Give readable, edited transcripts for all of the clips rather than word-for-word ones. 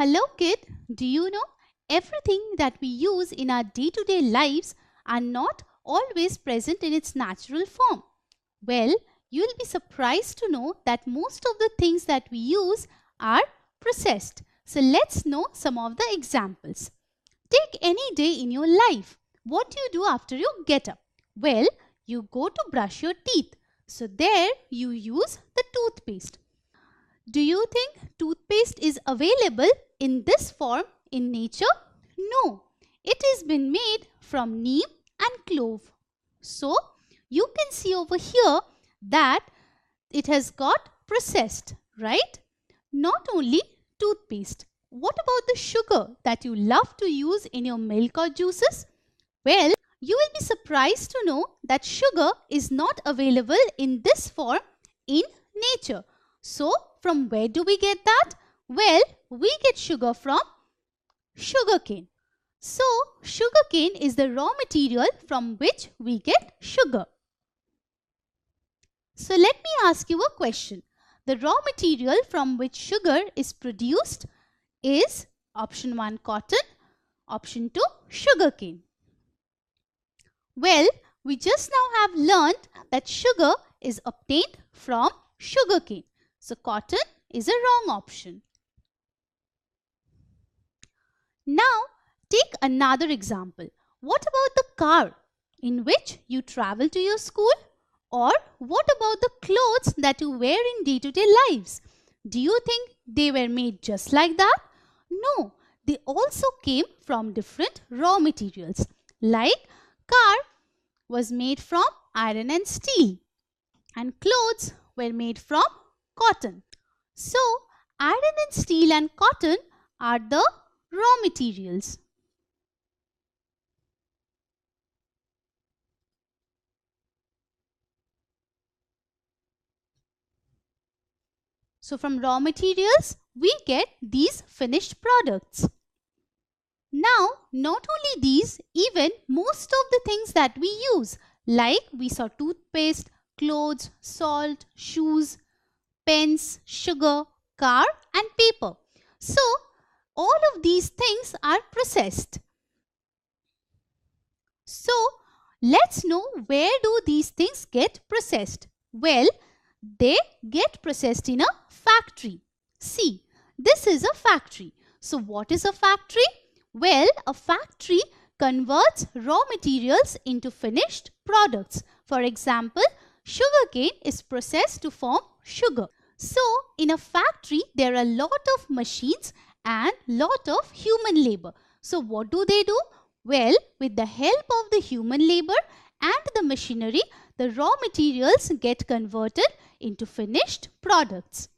Hello kid, do you know everything that we use in our day-to-day lives are not always present in its natural form? Well, you'll be surprised to know that most of the things that we use are processed. So let's know some of the examples. Take any day in your life. What do you do after you get up? Well, you go to brush your teeth. So there you use the toothpaste. Do you think toothpaste is available in this form in nature? No, it has been made from neem and clove. So, you can see over here that it has got processed, right? Not only toothpaste. What about the sugar that you love to use in your milk or juices? Well, you will be surprised to know that sugar is not available in this form in nature. So, from where do we get that? Well, we get sugar from sugarcane. So, sugarcane is the raw material from which we get sugar. So, let me ask you a question. The raw material from which sugar is produced is option 1 cotton, option 2 sugarcane. Well, we just now have learned that sugar is obtained from sugarcane. So, cotton is a wrong option. Now, take another example. What about the car in which you travel to your school? Or what about the clothes that you wear in day-to-day lives? Do you think they were made just like that? No, they also came from different raw materials. Like car was made from iron and steel, and clothes were made from cotton. So, iron and steel and cotton are the raw materials. So, from raw materials, we get these finished products. Now, not only these, even most of the things that we use, like we saw toothpaste, clothes, salt, shoes, pens, sugar, car and paper. So, all of these things are processed. So, let's know where do these things get processed? Well, they get processed in a factory. See, this is a factory. So, what is a factory? Well, a factory converts raw materials into finished products. For example, sugarcane is processed to form sugar. So, in a factory, there are a lot of machines and lot of human labor. So, what do they do? Well, with the help of the human labor and the machinery, the raw materials get converted into finished products.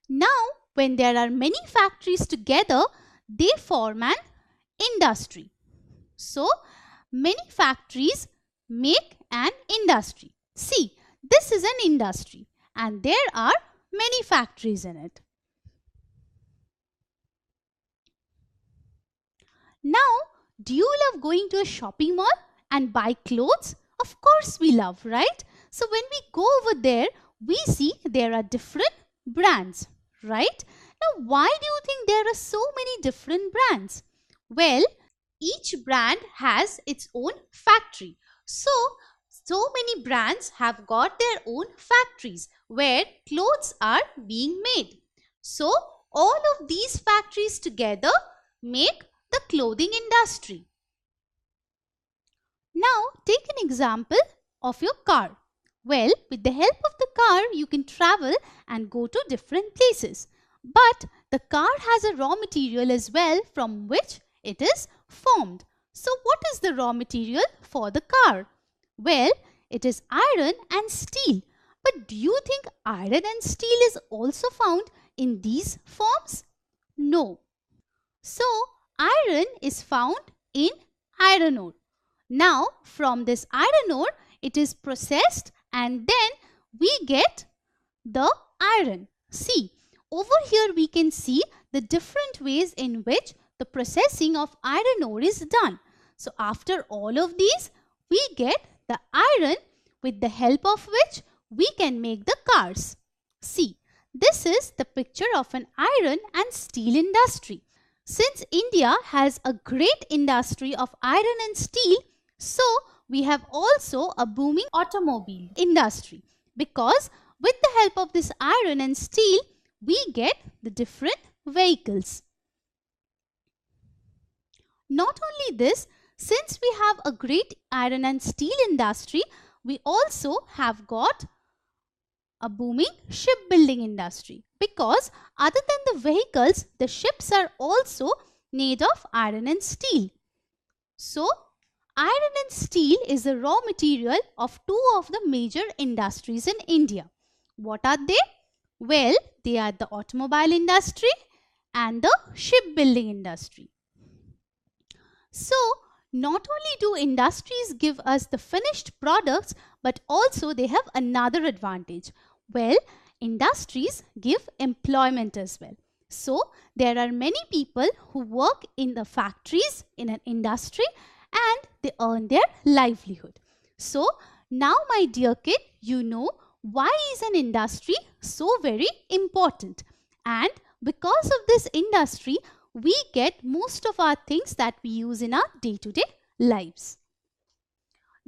Now, when there are many factories together, they form an industry. So, many factories make an industry. See, this is an industry and there are many factories in it. Now, do you love going to a shopping mall and buy clothes? Of course we love, right? So, when we go over there, we see there are different brands, right? Now, why do you think there are so many different brands? Well, each brand has its own factory. So many brands have got their own factories where clothes are being made. So, all of these factories together make the clothing industry. Now, take an example of your car. Well, with the help of the car, you can travel and go to different places. But the car has a raw material as well from which it is formed. So, what is the raw material for the car? Well, it is iron and steel. But do you think iron and steel is also found in these forms? No. So, iron is found in iron ore. Now, from this iron ore, it is processed and then we get the iron. See, over here we can see the different ways in which the processing of iron ore is done. So, after all of these, we get the iron with the help of which we can make the cars. See, This is the picture of an iron and steel industry. Since India has a great industry of iron and steel, so we have also a booming automobile industry, because with the help of this iron and steel, we get the different vehicles. Not only this, since we have a great iron and steel industry, we also have got a booming shipbuilding industry, because other than the vehicles, the ships are also made of iron and steel. So, iron and steel is the raw material of two of the major industries in India. What are they? Well, they are the automobile industry and the shipbuilding industry. So, not only do industries give us the finished products, but also they have another advantage. Well, industries give employment as well. So, there are many people who work in the factories in an industry and they earn their livelihood. So, now my dear kid, you know why is an industry so very important, and because of this industry, we get most of our things that we use in our day-to-day lives.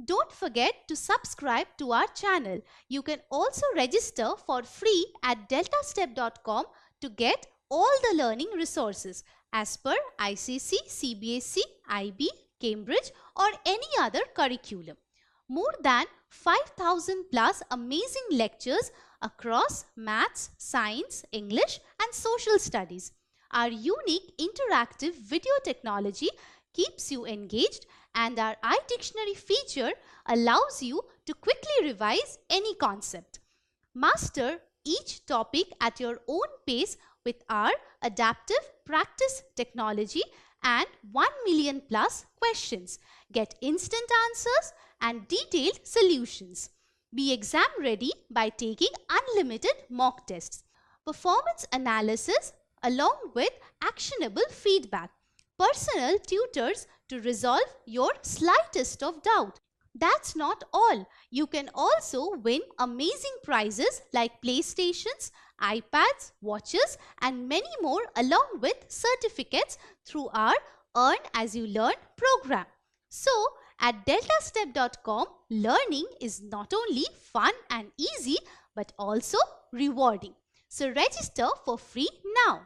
Don't forget to subscribe to our channel. You can also register for free at deltastep.com to get all the learning resources as per ICC, CBSE, IB, Cambridge or any other curriculum. More than 5,000 plus amazing lectures across maths, science, English and social studies. Our unique interactive video technology keeps you engaged, and our iDictionary feature allows you to quickly revise any concept. Master each topic at your own pace with our adaptive practice technology and 1 million plus questions. Get instant answers and detailed solutions. Be exam ready by taking unlimited mock tests, performance analysis along with actionable feedback, personal tutors to resolve your slightest of doubt. That's not all. You can also win amazing prizes like PlayStations, iPads, watches and many more along with certificates through our Earn As You Learn program. So, at deltastep.com, learning is not only fun and easy but also rewarding. So, register for free now.